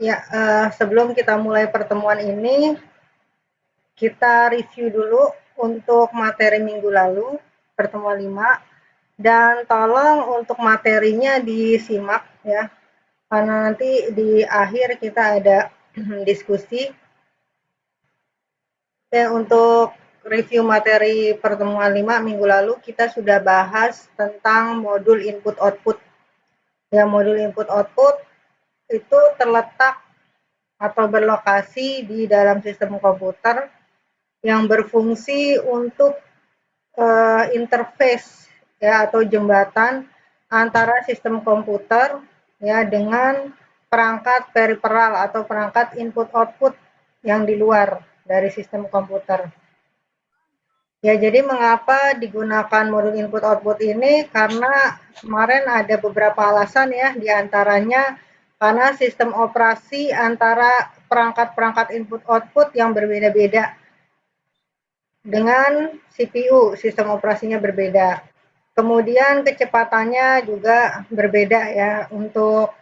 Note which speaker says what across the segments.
Speaker 1: Ya, sebelum kita mulai pertemuan ini, kita review dulu untuk materi minggu lalu, pertemuan 5, dan tolong untuk materinya disimak ya, karena nanti di akhir kita ada diskusi. Untuk review materi pertemuan 5 minggu lalu, kita sudah bahas tentang modul input-output. Ya, modul input-output itu terletak atau berlokasi di dalam sistem komputer yang berfungsi untuk interface ya atau jembatan antara sistem komputer ya dengan perangkat periferal atau perangkat input output yang di luar dari sistem komputer. Ya, jadi mengapa digunakan modul input output ini? Karena kemarin ada beberapa alasan ya, diantaranya karena sistem operasi antara perangkat-perangkat input output yang berbeda-beda dengan CPU, sistem operasinya berbeda. Kemudian kecepatannya juga berbeda ya, untuk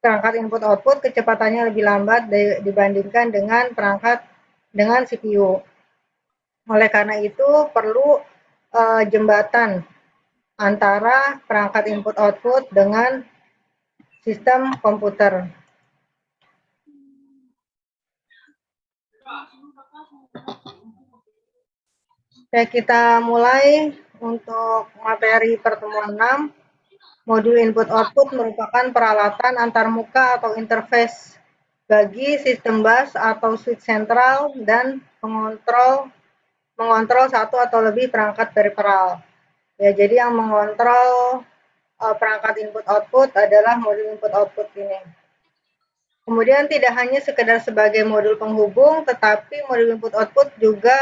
Speaker 1: perangkat input output kecepatannya lebih lambat dibandingkan dengan perangkat dengan CPU. Oleh karena itu perlu jembatan antara perangkat input output dengan sistem komputer. Oke, kita mulai untuk materi pertemuan 6. Modul input output merupakan peralatan antarmuka atau interface bagi sistem bus atau switch sentral dan mengontrol satu atau lebih perangkat periferal. Ya, jadi yang mengontrol perangkat input output adalah modul input output ini. Kemudian tidak hanya sekedar sebagai modul penghubung, tetapi modul input output juga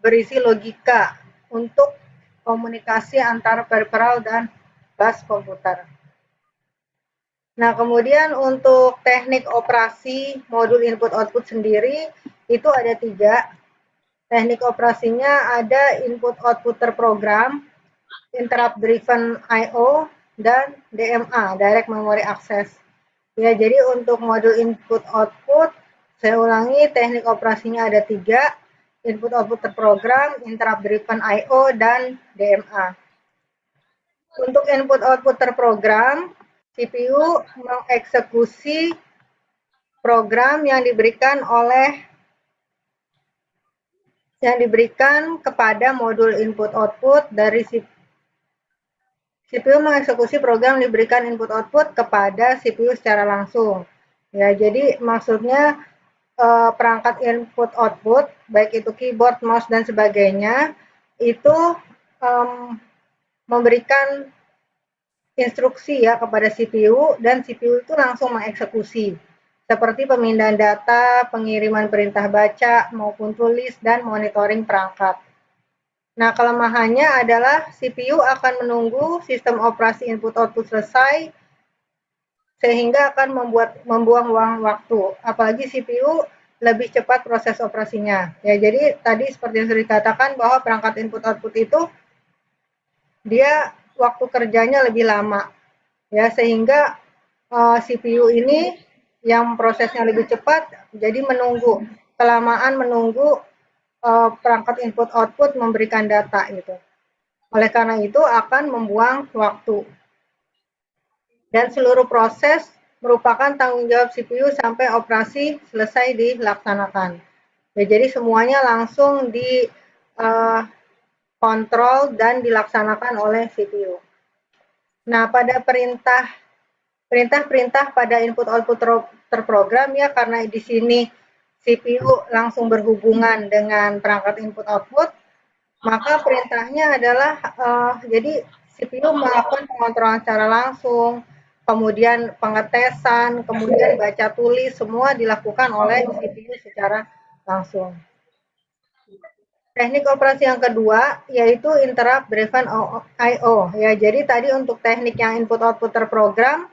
Speaker 1: berisi logika untuk komunikasi antara periferal dan bus komputer. Nah, kemudian untuk teknik operasi modul input output sendiri itu ada 3. Teknik operasinya ada input output terprogram, interrupt driven I/O, dan DMA, direct memory access. Ya, jadi untuk modul input output, saya ulangi, teknik operasinya ada 3, input output terprogram, interrupt driven I/O, dan DMA. Untuk input output terprogram, CPU mengeksekusi program yang diberikan kepada modul input output dari CPU mengeksekusi program diberikan input output kepada CPU secara langsung. Ya, jadi maksudnya perangkat input output, baik itu keyboard, mouse dan sebagainya, itu memberikan instruksi ya kepada CPU dan CPU itu langsung mengeksekusi. Seperti pemindahan data, pengiriman perintah baca maupun tulis dan monitoring perangkat. Nah, kelemahannya adalah CPU akan menunggu sistem operasi input output selesai sehingga akan membuang waktu. Apalagi CPU lebih cepat proses operasinya. Ya, jadi tadi seperti yang sudah dikatakan bahwa perangkat input output itu dia waktu kerjanya lebih lama. Ya, sehingga CPU ini yang prosesnya lebih cepat jadi kelamaan menunggu perangkat input output memberikan data gitu. Oleh karena itu akan membuang waktu. Dan seluruh proses merupakan tanggung jawab CPU sampai operasi selesai dilaksanakan. Ya, jadi semuanya langsung dikontrol dan dilaksanakan oleh CPU. Nah, pada perintah-perintah pada input output terprogram ya, karena di sini CPU langsung berhubungan dengan perangkat input output, maka perintahnya adalah jadi CPU melakukan pengontrolan secara langsung, kemudian pengetesan, kemudian baca tulis, semua dilakukan oleh CPU secara langsung. Teknik operasi yang kedua yaitu interrupt driven I/O. Ya, jadi tadi untuk teknik yang input output terprogram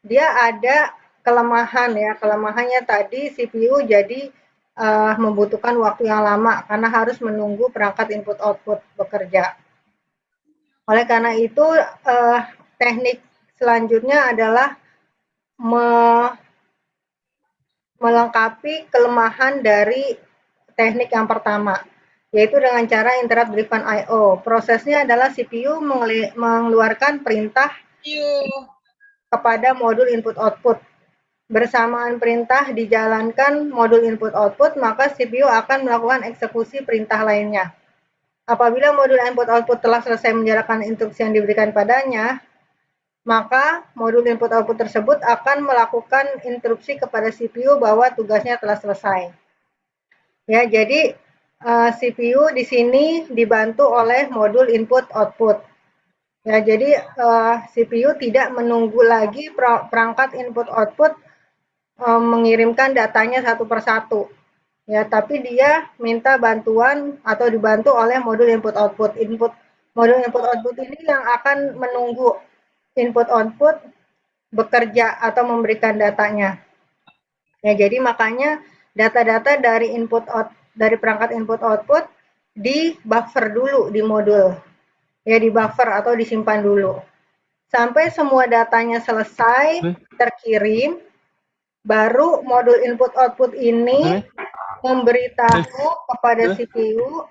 Speaker 1: dia ada kelemahan ya. Kelemahannya tadi CPU jadi membutuhkan waktu yang lama karena harus menunggu perangkat input output bekerja. Oleh karena itu teknik selanjutnya adalah melengkapi kelemahan dari teknik yang pertama, yaitu dengan cara interrupt driven I/O. Prosesnya adalah CPU mengeluarkan perintah kepada modul input output. Bersamaan perintah dijalankan modul input output, maka CPU akan melakukan eksekusi perintah lainnya. Apabila modul input output telah selesai menjalankan instruksi yang diberikan padanya, maka modul input output tersebut akan melakukan instruksi kepada CPU bahwa tugasnya telah selesai. Ya, jadi CPU di sini dibantu oleh modul input output. Ya, jadi CPU tidak menunggu lagi perangkat input output mengirimkan datanya satu persatu. Ya, tapi dia minta bantuan atau dibantu oleh modul input output. Modul input output ini yang akan menunggu input output bekerja atau memberikan datanya. Ya, jadi makanya data-data dari perangkat input output di buffer dulu di modul. Ya, di buffer atau disimpan dulu. Sampai semua datanya selesai terkirim, baru modul input output ini memberitahu kepada CPU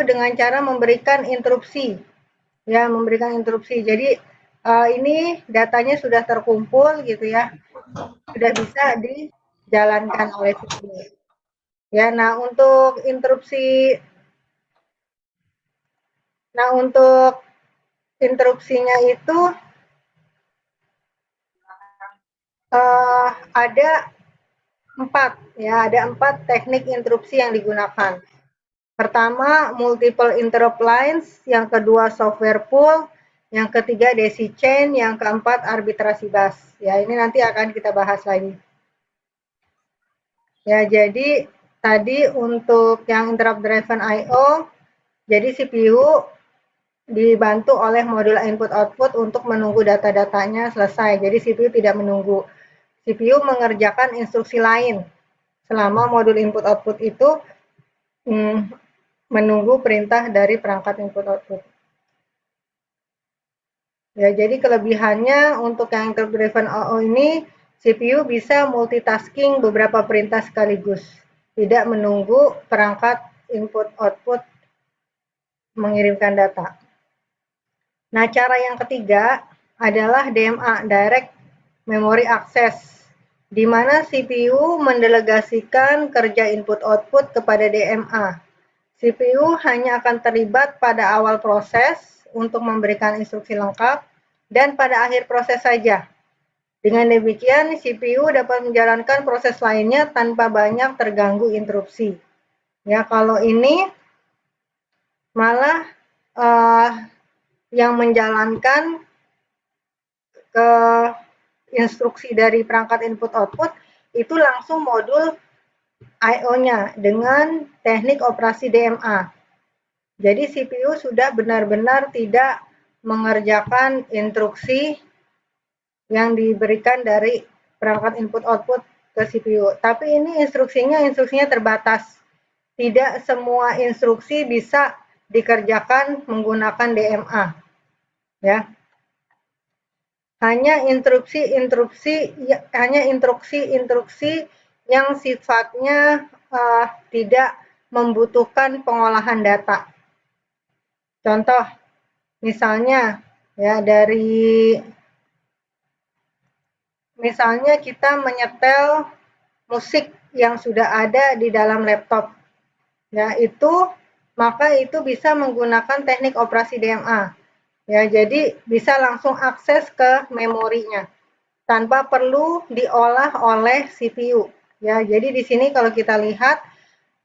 Speaker 1: dengan cara memberikan interupsi. Ya, memberikan interupsi. Jadi ini datanya sudah terkumpul gitu ya. Sudah bisa dijalankan oleh CPU. Ya, untuk interupsinya itu ada empat teknik interupsi yang digunakan. Pertama, multiple interrupt lines, yang kedua software pool, yang ketiga daisy chain, yang keempat arbitrasi bus. Ya, ini nanti akan kita bahas lagi. Ya, jadi tadi untuk yang interrupt driven I/O, jadi CPU dibantu oleh modul input output untuk menunggu data-datanya selesai. Jadi CPU tidak menunggu. CPU mengerjakan instruksi lain selama modul input output itu menunggu perintah dari perangkat input output. Ya, jadi kelebihannya untuk yang interrupt driven I/O ini, CPU bisa multitasking beberapa perintah sekaligus, tidak menunggu perangkat input output mengirimkan data. Nah, cara yang ketiga adalah DMA, Direct Memory Access, di mana CPU mendelegasikan kerja input-output kepada DMA. CPU hanya akan terlibat pada awal proses untuk memberikan instruksi lengkap dan pada akhir proses saja. Dengan demikian, CPU dapat menjalankan proses lainnya tanpa banyak terganggu interupsi. Ya, kalau ini malah yang menjalankan ke instruksi dari perangkat input output itu langsung modul I/O-nya dengan teknik operasi DMA. Jadi CPU sudah benar-benar tidak mengerjakan instruksi yang diberikan dari perangkat input output ke CPU. Tapi ini instruksinya terbatas. Tidak semua instruksi bisa dikerjakan menggunakan DMA. Ya. Hanya instruksi-instruksi yang sifatnya tidak membutuhkan pengolahan data. Contoh, misalnya ya misalnya kita menyetel musik yang sudah ada di dalam laptop. Ya, maka itu bisa menggunakan teknik operasi DMA. Ya, jadi bisa langsung akses ke memorinya tanpa perlu diolah oleh CPU. Ya, jadi di sini kalau kita lihat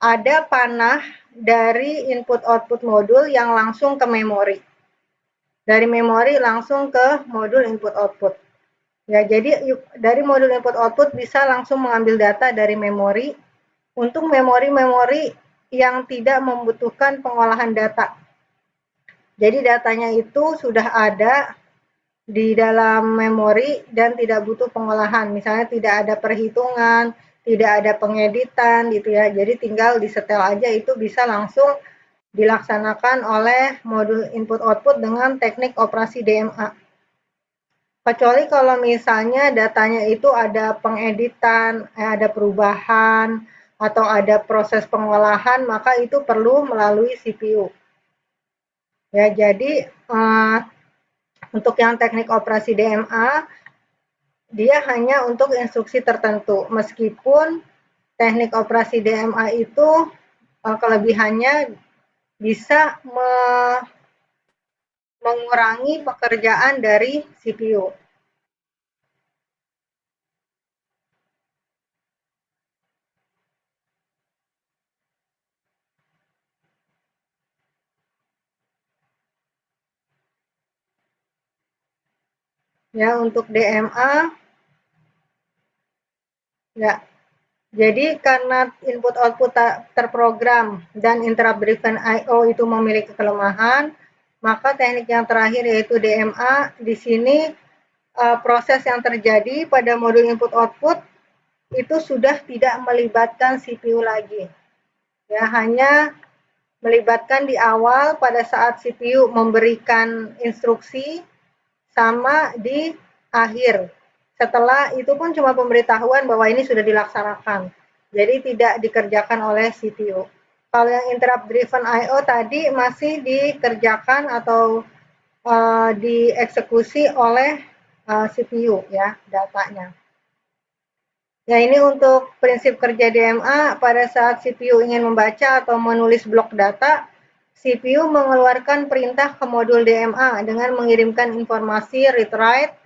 Speaker 1: ada panah dari input output modul yang langsung ke memori. Dari memori langsung ke modul input output. Ya, jadi dari modul input output bisa langsung mengambil data dari memori untuk memori-memori yang tidak membutuhkan pengolahan data. Jadi datanya itu sudah ada di dalam memori dan tidak butuh pengolahan. Misalnya tidak ada perhitungan, tidak ada pengeditan gitu ya. Jadi tinggal disetel aja, itu bisa langsung dilaksanakan oleh modul input output dengan teknik operasi DMA. Kecuali kalau misalnya datanya itu ada pengeditan, ada perubahan, atau ada proses pengolahan, maka itu perlu melalui CPU. Ya, jadi untuk yang teknik operasi DMA, dia hanya untuk instruksi tertentu. Meskipun teknik operasi DMA itu kelebihannya bisa mengurangi pekerjaan dari CPU. Ya, untuk DMA, ya, jadi karena input output terprogram dan interrupt driven I/O itu memiliki kelemahan, maka teknik yang terakhir yaitu DMA. Di sini proses yang terjadi pada modul input output itu sudah tidak melibatkan CPU lagi. Ya, hanya melibatkan di awal pada saat CPU memberikan instruksi sama di akhir. Setelah itu pun cuma pemberitahuan bahwa ini sudah dilaksanakan. Jadi tidak dikerjakan oleh CPU. Kalau yang interrupt driven I/O tadi masih dikerjakan atau dieksekusi oleh CPU ya datanya. Ya, ini untuk prinsip kerja DMA. Pada saat CPU ingin membaca atau menulis blok data, CPU mengeluarkan perintah ke modul DMA dengan mengirimkan informasi read-write,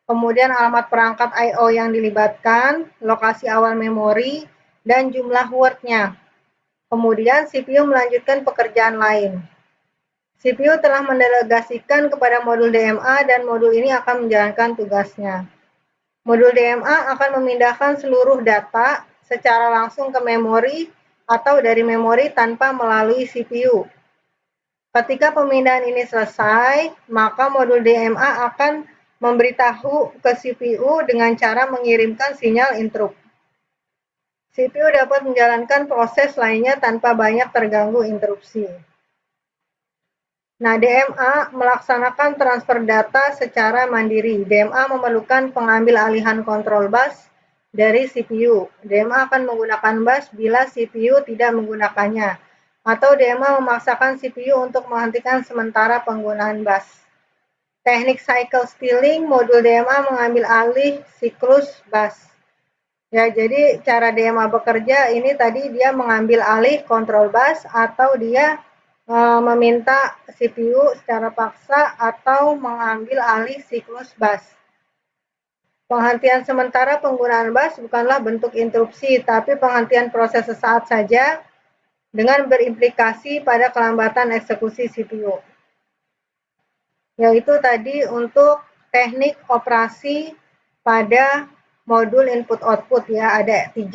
Speaker 1: kemudian alamat perangkat I/O yang dilibatkan, lokasi awal memori, dan jumlah word-nya. Kemudian CPU melanjutkan pekerjaan lain. CPU telah mendelegasikan kepada modul DMA dan modul ini akan menjalankan tugasnya. Modul DMA akan memindahkan seluruh data secara langsung ke memori atau dari memori tanpa melalui CPU. Ketika pemindahan ini selesai, maka modul DMA akan memberitahu ke CPU dengan cara mengirimkan sinyal interrupt. CPU dapat menjalankan proses lainnya tanpa banyak terganggu interupsi. Nah, DMA melaksanakan transfer data secara mandiri. DMA memerlukan pengambil alihan kontrol bus dari CPU. DMA akan menggunakan bus bila CPU tidak menggunakannya, atau DMA memaksakan CPU untuk menghentikan sementara penggunaan bus. Teknik cycle stealing, modul DMA mengambil alih siklus bus. Ya, jadi cara DMA bekerja ini tadi dia mengambil alih kontrol bus atau dia meminta CPU secara paksa atau mengambil alih siklus bus. Penghentian sementara penggunaan bus bukanlah bentuk interupsi, tapi penghentian proses sesaat saja dengan berimplikasi pada kelambatan eksekusi CPU. Yaitu tadi untuk teknik operasi pada modul input output ya, ada 3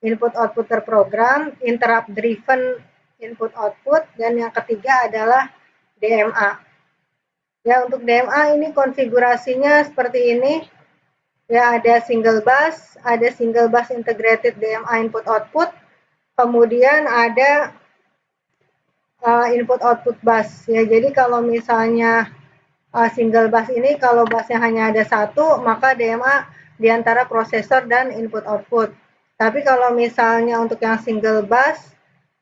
Speaker 1: input output terprogram, interrupt driven input output, dan yang ketiga adalah DMA. Ya, untuk DMA ini konfigurasinya seperti ini. Ya, ada single bus integrated DMA input output, kemudian ada input output bus. Ya, jadi kalau misalnya single bus ini kalau busnya hanya ada satu, maka DMA di antara prosesor dan input output. Tapi kalau misalnya untuk yang single bus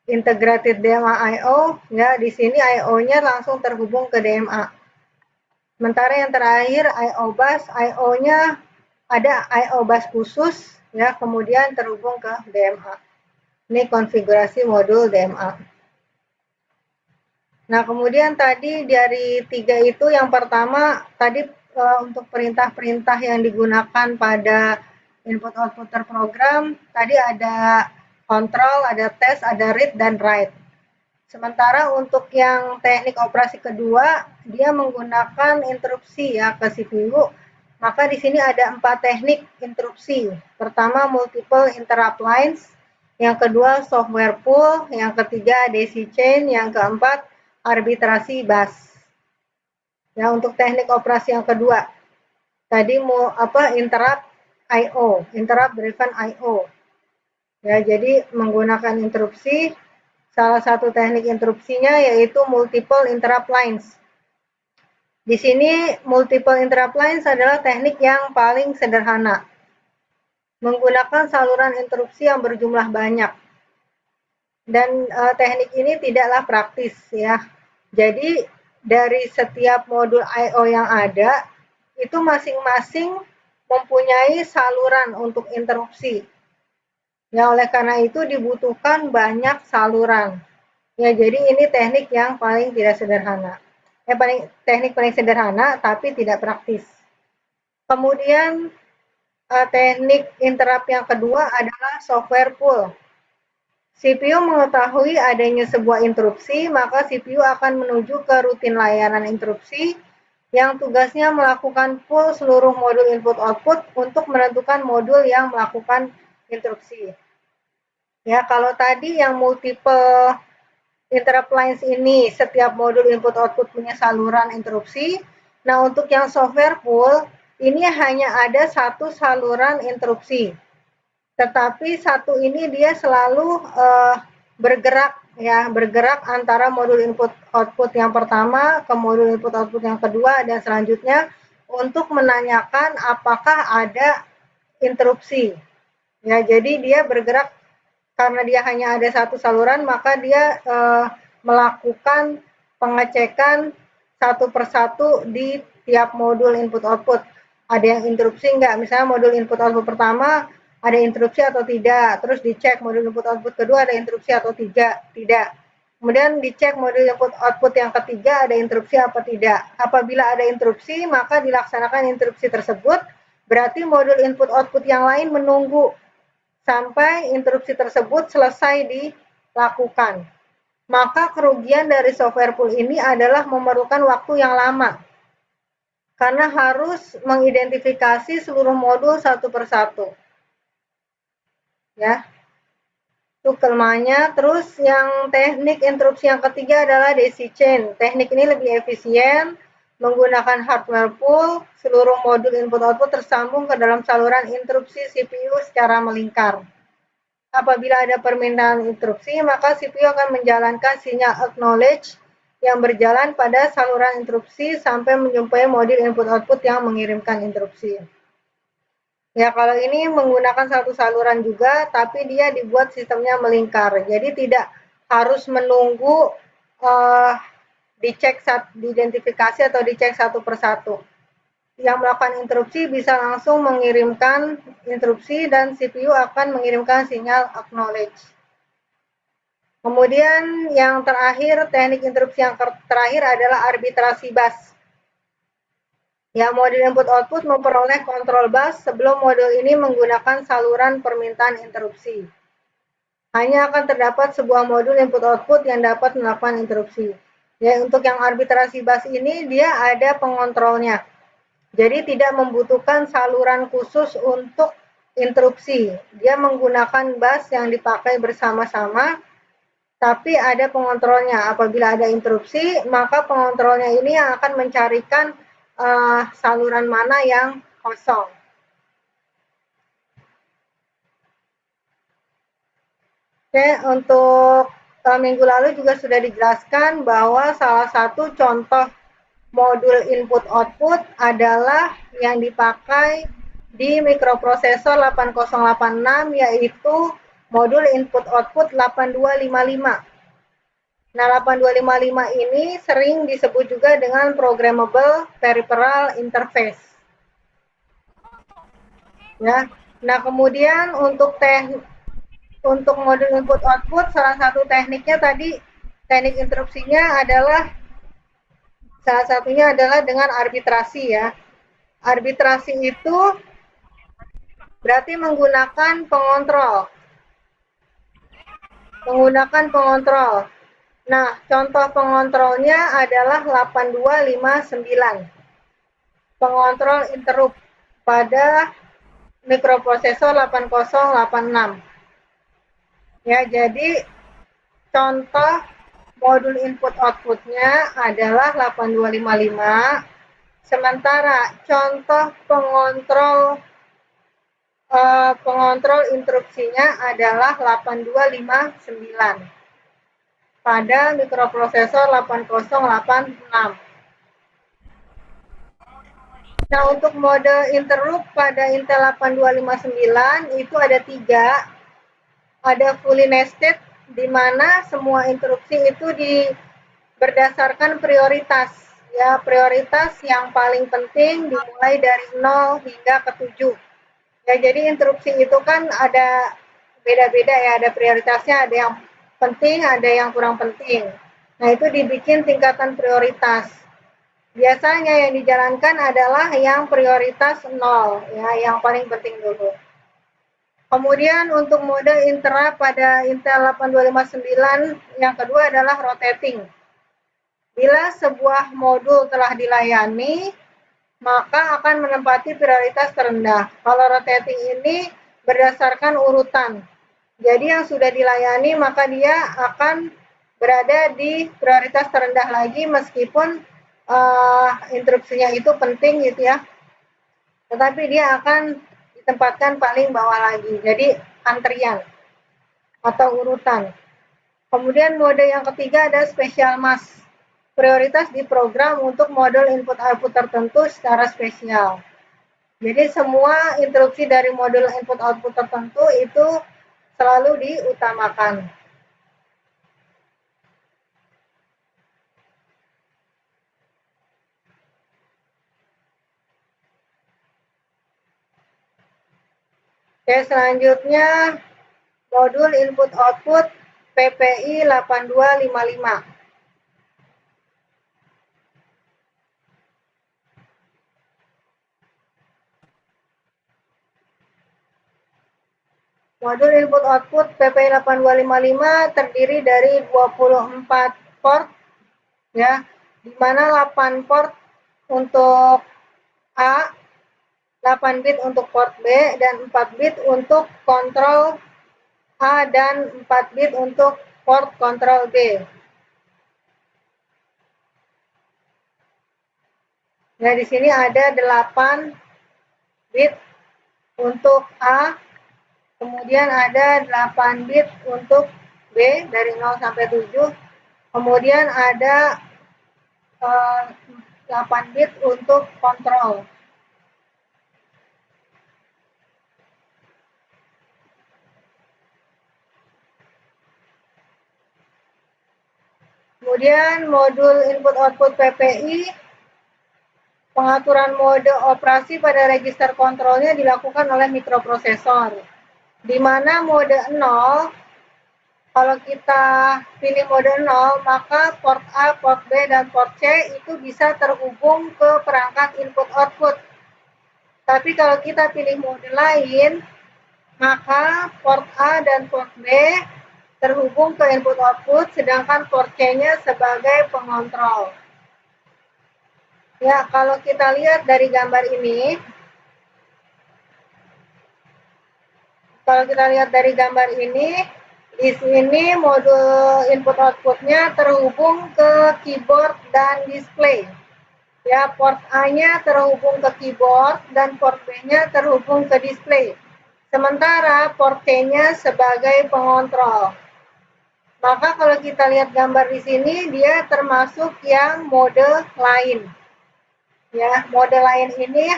Speaker 1: integrated DMA I/O, ya di sini I/O-nya langsung terhubung ke DMA. Sementara yang terakhir I/O bus, I/O-nya ada I/O bus khusus, ya kemudian terhubung ke DMA. Ini konfigurasi modul DMA. Nah, kemudian tadi dari 3 itu yang pertama tadi untuk perintah-perintah yang digunakan pada input output terprogram, tadi ada kontrol, ada tes, ada read, dan write. Sementara untuk yang teknik operasi kedua, dia menggunakan interupsi ya ke CPU. Maka di sini ada 4 teknik interupsi. Pertama, multiple interrupt lines. Yang kedua, software pool. Yang ketiga, daisy chain. Yang keempat, arbitrasi bus. Ya, untuk teknik operasi yang kedua, tadi mau interrupt I/O, interrupt driven I/O. Ya, jadi menggunakan interupsi. Salah satu teknik interupsinya yaitu multiple interrupt lines. Di sini multiple interrupt lines adalah teknik yang paling sederhana, menggunakan saluran interupsi yang berjumlah banyak. Dan teknik ini tidaklah praktis ya. Jadi dari setiap modul I/O yang ada, itu masing-masing mempunyai saluran untuk interupsi. Ya, oleh karena itu dibutuhkan banyak saluran. Ya, jadi ini teknik yang paling tidak sederhana. Teknik paling sederhana tapi tidak praktis. Kemudian teknik interrupt yang kedua adalah software pull. CPU mengetahui adanya sebuah interupsi, maka CPU akan menuju ke rutin layanan interupsi yang tugasnya melakukan pull seluruh modul input-output untuk menentukan modul yang melakukan interupsi. Ya, kalau tadi yang multiple interrupt lines ini setiap modul input-output punya saluran interupsi. Nah, untuk yang software pull, ini hanya ada satu saluran interupsi. Tetapi satu ini dia selalu bergerak ya, bergerak antara modul input output yang pertama ke modul input output yang kedua dan selanjutnya untuk menanyakan apakah ada interupsi. Ya, jadi dia bergerak karena dia hanya ada satu saluran, maka dia melakukan pengecekan satu persatu di tiap modul input output. Ada yang interupsi enggak? Misalnya modul input output pertama ada interupsi atau tidak, terus dicek modul input output kedua ada interupsi atau tidak. Kemudian dicek modul input output yang ketiga ada interupsi apa tidak. Apabila ada interupsi, maka dilaksanakan interupsi tersebut, berarti modul input output yang lain menunggu sampai interupsi tersebut selesai dilakukan. Maka kerugian dari software pull ini adalah memerlukan waktu yang lama, karena harus mengidentifikasi seluruh modul satu persatu. Ya, itu kelemahannya. Terus yang teknik interupsi yang ketiga adalah daisy chain. Teknik ini lebih efisien, menggunakan hardware pull, seluruh modul input-output tersambung ke dalam saluran interupsi CPU secara melingkar. Apabila ada permintaan interupsi, maka CPU akan menjalankan sinyal acknowledge yang berjalan pada saluran interupsi sampai menjumpai modul input-output yang mengirimkan interupsi. Ya, kalau ini menggunakan satu saluran juga, tapi dia dibuat sistemnya melingkar. Jadi tidak harus menunggu dicek, diidentifikasi atau dicek satu persatu. Yang melakukan interupsi bisa langsung mengirimkan interupsi dan CPU akan mengirimkan sinyal acknowledge. Kemudian yang terakhir, teknik interupsi yang terakhir adalah arbitrasi bus. Ya, modul input output memperoleh kontrol bus sebelum modul ini menggunakan saluran permintaan interupsi. Hanya akan terdapat sebuah modul input output yang dapat melakukan interupsi. Ya, untuk yang arbitrasi bus ini dia ada pengontrolnya. Jadi tidak membutuhkan saluran khusus untuk interupsi. Dia menggunakan bus yang dipakai bersama-sama, tapi ada pengontrolnya. Apabila ada interupsi, maka pengontrolnya ini yang akan mencarikan saluran mana yang kosong. Oke, untuk minggu lalu juga sudah dijelaskan bahwa salah satu contoh modul input output adalah yang dipakai di mikroprosesor 8086, yaitu modul input output 8255. Nah, 8255 ini sering disebut juga dengan programmable peripheral interface. Ya. Nah, kemudian untuk modul input output, salah satu tekniknya tadi, teknik interupsinya adalah salah satunya adalah dengan arbitrasi ya. Arbitrasi itu berarti menggunakan pengontrol. Nah, contoh pengontrolnya adalah 8259. Pengontrol interrupt pada mikroprosesor 8086. Ya, jadi contoh modul input outputnya adalah 8255. Sementara contoh pengontrol interupsinya adalah 8259 pada mikroprosesor 8086. Nah, untuk mode interrupt pada Intel 8259 itu ada 3. Ada fully nested, di mana semua interupsi itu berdasarkan prioritas. Ya, prioritas yang paling penting dimulai dari 0 hingga ke 7. Ya, jadi interupsi itu kan ada beda-beda ya, ada prioritasnya, ada yang penting, ada yang kurang penting. Nah, itu dibikin tingkatan prioritas. Biasanya yang dijalankan adalah yang prioritas 0, ya, yang paling penting dulu. Kemudian untuk mode interrupt pada Intel 8259 yang kedua adalah rotating. Bila sebuah modul telah dilayani, maka akan menempati prioritas terendah. Kalau rotating ini berdasarkan urutan. Jadi yang sudah dilayani maka dia akan berada di prioritas terendah lagi meskipun interupsinya itu penting gitu ya. Tetapi dia akan ditempatkan paling bawah lagi. Jadi antrian atau urutan. Kemudian mode yang ketiga ada special mask. Prioritas diprogram untuk modul input output tertentu secara spesial. Jadi semua interupsi dari modul input output tertentu itu selalu diutamakan. Oke, selanjutnya modul input output PPI 8255. Modul input output PPI 8255 terdiri dari 24 port ya, di mana 8 port untuk A, 8 bit untuk port B, dan 4 bit untuk kontrol A dan 4 bit untuk port kontrol B. Nah, di sini ada 8 bit untuk A, kemudian ada 8 bit untuk B dari 0 sampai 7, kemudian ada 8 bit untuk kontrol. Kemudian modul input output PPI, pengaturan mode operasi pada register kontrolnya dilakukan oleh mikroprosesor. Di mana mode 0, kalau kita pilih mode 0, maka port A, port B, dan port C itu bisa terhubung ke perangkat input output. Tapi kalau kita pilih mode lain, maka port A dan port B terhubung ke input output, sedangkan port C-nya sebagai pengontrol. Ya, kalau kita lihat dari gambar ini, di sini modul input outputnya terhubung ke keyboard dan display. Ya, port A-nya terhubung ke keyboard dan port B-nya terhubung ke display. Sementara port C-nya sebagai pengontrol. Maka kalau kita lihat gambar di sini, dia termasuk yang mode lain. Ya, mode lain ini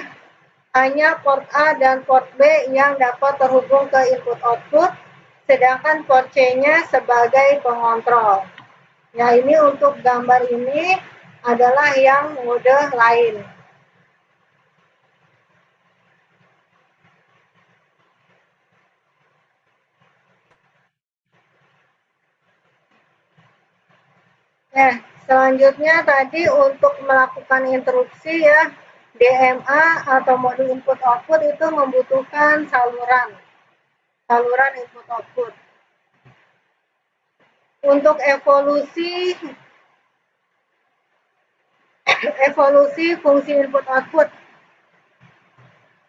Speaker 1: hanya port A dan port B yang dapat terhubung ke input output, sedangkan port C-nya sebagai pengontrol. Ya, ini untuk gambar ini adalah yang mode lain. Selanjutnya tadi untuk melakukan interupsi ya, DMA atau modul input output itu membutuhkan saluran input output. Untuk evolusi fungsi input output.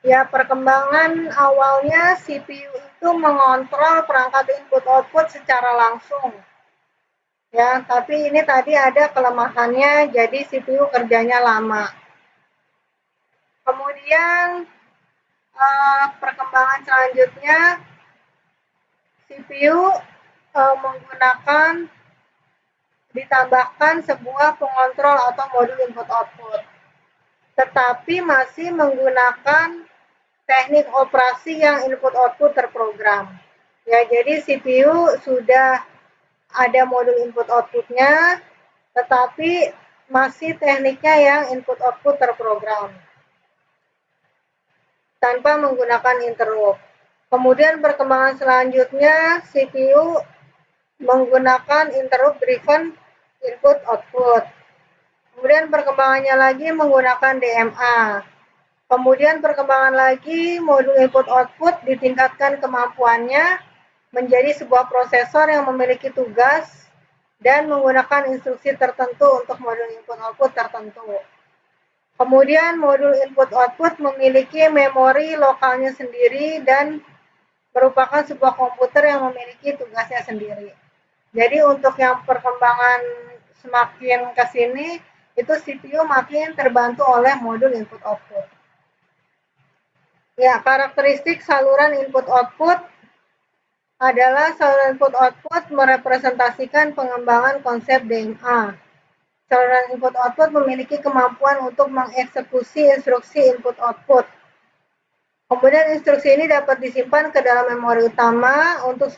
Speaker 1: Ya, perkembangan awalnya CPU itu mengontrol perangkat input output secara langsung. Ya, tapi ini tadi ada kelemahannya, jadi CPU kerjanya lama. Kemudian perkembangan selanjutnya, CPU ditambahkan sebuah pengontrol atau modul input output. tetapi masih menggunakan teknik operasi yang input-output terprogram. Ya, jadi CPU sudah ada modul input-outputnya, tetapi masih tekniknya yang input-output terprogram tanpa menggunakan interrupt. Kemudian perkembangan selanjutnya CPU menggunakan interrupt driven input output. Kemudian perkembangannya lagi menggunakan DMA. Kemudian perkembangan lagi modul input output ditingkatkan kemampuannya menjadi sebuah prosesor yang memiliki tugas dan menggunakan instruksi tertentu untuk modul input output tertentu. Kemudian modul input output memiliki memori lokalnya sendiri dan merupakan sebuah komputer yang memiliki tugasnya sendiri. Jadi untuk yang perkembangan semakin ke sini, itu CPU makin terbantu oleh modul input output. Ya, karakteristik saluran input output adalah saluran input output merepresentasikan pengembangan konsep DMA. Saluran input output memiliki kemampuan untuk mengeksekusi instruksi input output. Kemudian instruksi ini dapat disimpan ke dalam memori utama untuk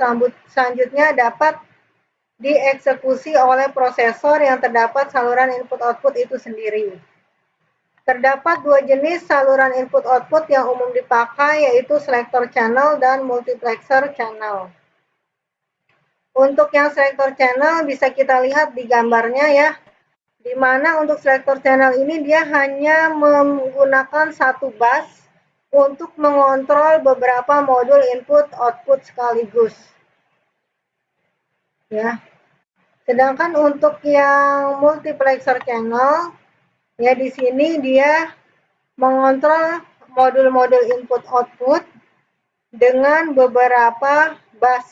Speaker 1: selanjutnya dapat dieksekusi oleh prosesor yang terdapat saluran input-output itu sendiri. Terdapat dua jenis saluran input-output yang umum dipakai, yaitu selector channel dan multiplexer channel. Untuk yang selector channel bisa kita lihat di gambarnya ya, di mana untuk selector channel ini dia hanya menggunakan satu bus untuk mengontrol beberapa modul input-output sekaligus. Ya. Sedangkan untuk yang multiplexer channel, ya di sini dia mengontrol modul-modul input-output dengan beberapa bus.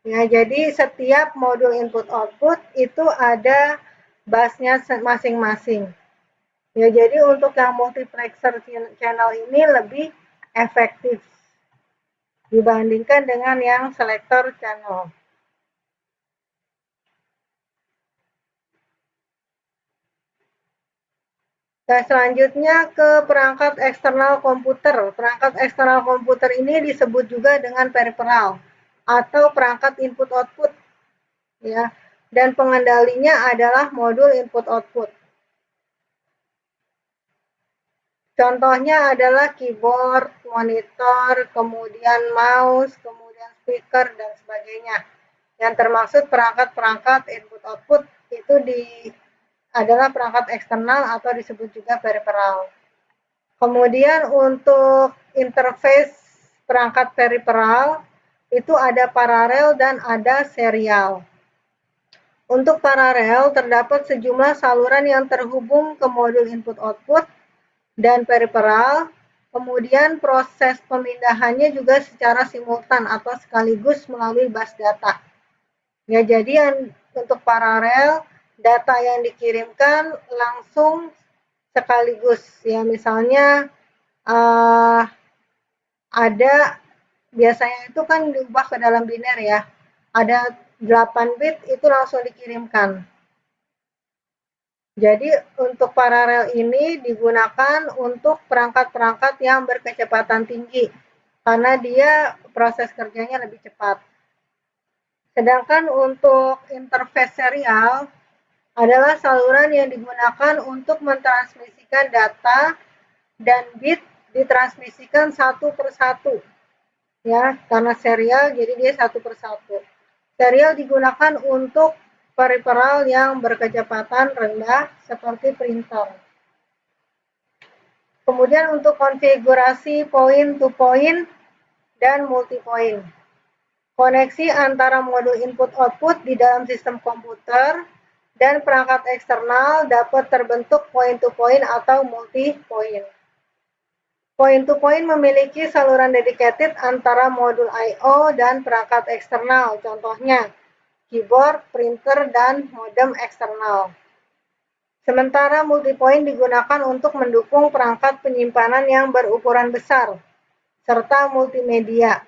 Speaker 1: Ya, jadi setiap modul input-output itu ada busnya masing-masing. Ya, jadi untuk yang multiplexer channel ini lebih efektif dibandingkan dengan yang selector channel. Nah, selanjutnya ke perangkat eksternal komputer. Perangkat eksternal komputer ini disebut juga dengan peripheral atau perangkat input-output. Ya, dan pengendalinya adalah modul input-output. Contohnya adalah keyboard, monitor, kemudian mouse, kemudian speaker, dan sebagainya. Yang termaksud perangkat-perangkat input-output itu adalah perangkat eksternal atau disebut juga peripheral. Kemudian untuk interface perangkat peripheral itu ada paralel dan ada serial. Untuk paralel terdapat sejumlah saluran yang terhubung ke modul input-output dan peripheral, kemudian proses pemindahannya juga secara simultan atau sekaligus melalui bus data. Ya, jadi untuk paralel, data yang dikirimkan langsung sekaligus. Ya, misalnya ada biasanya itu kan diubah ke dalam biner ya. Ada 8 bit itu langsung dikirimkan. Jadi untuk paralel ini digunakan untuk perangkat-perangkat yang berkecepatan tinggi karena dia proses kerjanya lebih cepat. Sedangkan untuk interface serial adalah saluran yang digunakan untuk mentransmisikan data dan bit ditransmisikan satu per satu. Ya, karena serial jadi dia satu per satu. Serial digunakan untuk peripheral yang berkecepatan rendah seperti printer. Kemudian untuk konfigurasi point-to-point dan multi-point. Koneksi antara modul input-output di dalam sistem komputer dan perangkat eksternal dapat terbentuk point-to-point atau multi-point. Point-to-point memiliki saluran dedicated antara modul I/O dan perangkat eksternal, contohnya keyboard, printer, dan modem eksternal. Sementara multipoint digunakan untuk mendukung perangkat penyimpanan yang berukuran besar, serta multimedia.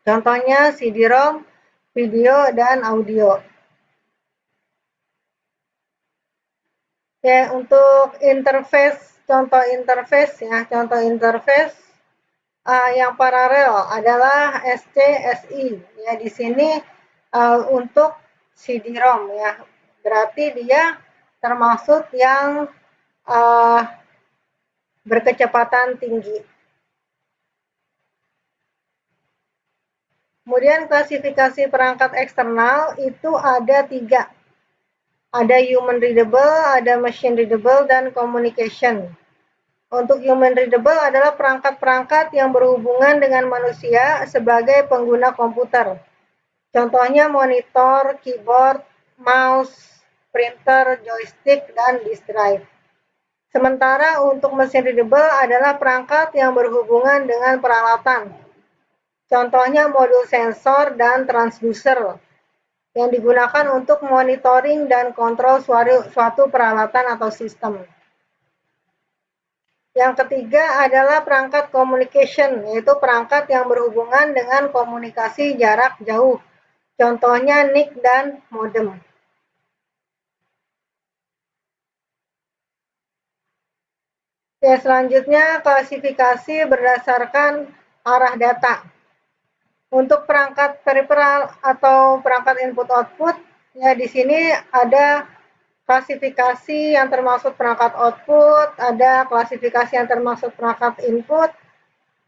Speaker 1: Contohnya CD-ROM, video, dan audio. Ya, untuk interface, contoh interface ya, contoh interface yang paralel adalah SC-SI. Ya, di sini untuk CD-ROM ya. Berarti dia termasuk yang berkecepatan tinggi. Kemudian klasifikasi perangkat eksternal itu ada 3. Ada human readable, ada machine readable, dan communication. Untuk human readable adalah perangkat-perangkat yang berhubungan dengan manusia sebagai pengguna komputer. Contohnya monitor, keyboard, mouse, printer, joystick, dan disk drive. Sementara untuk machine readable adalah perangkat yang berhubungan dengan peralatan. Contohnya modul sensor dan transducer yang digunakan untuk monitoring dan kontrol suatu peralatan atau sistem. Yang ketiga adalah perangkat communication, yaitu perangkat yang berhubungan dengan komunikasi jarak jauh. Contohnya NIC dan modem. Ya, selanjutnya klasifikasi berdasarkan arah data. Untuk perangkat periferal atau perangkat input output, ya di sini ada klasifikasi yang termasuk perangkat output, ada klasifikasi yang termasuk perangkat input,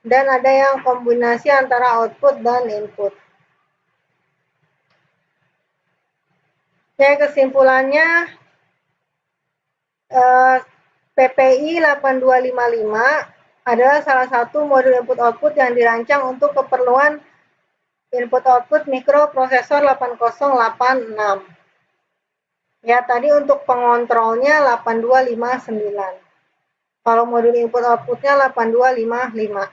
Speaker 1: dan ada yang kombinasi antara output dan input. Ya, kesimpulannya PPI 8255 adalah salah satu modul input output yang dirancang untuk keperluan input-output mikroprosesor 8086. Ya, tadi untuk pengontrolnya 8259. Kalau modul input-outputnya 8255.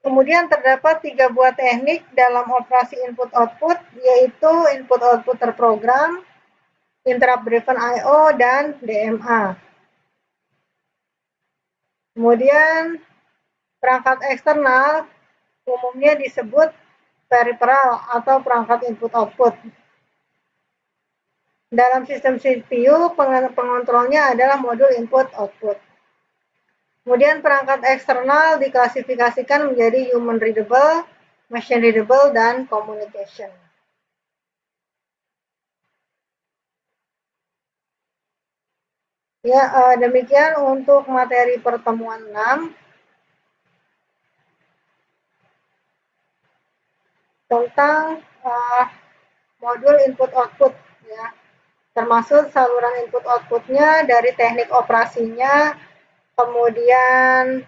Speaker 1: Kemudian terdapat 3 buah teknik dalam operasi input-output, yaitu input-output terprogram, interrupt driven I/O, dan DMA. Kemudian perangkat eksternal umumnya disebut peripheral atau perangkat input-output. Dalam sistem CPU, pengontrolnya adalah modul input-output. Kemudian perangkat eksternal diklasifikasikan menjadi human readable, machine readable, dan communication. Ya, demikian untuk materi pertemuan 6 tentang modul input-output ya. Termasuk saluran input-outputnya, dari teknik operasinya, kemudian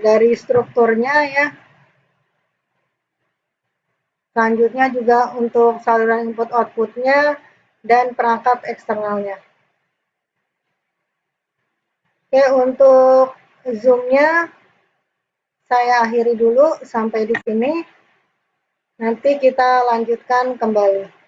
Speaker 1: dari strukturnya ya. Selanjutnya juga untuk saluran input-outputnya dan perangkat eksternalnya. Oke, untuk Zoom-nya saya akhiri dulu sampai di sini. Nanti kita lanjutkan kembali.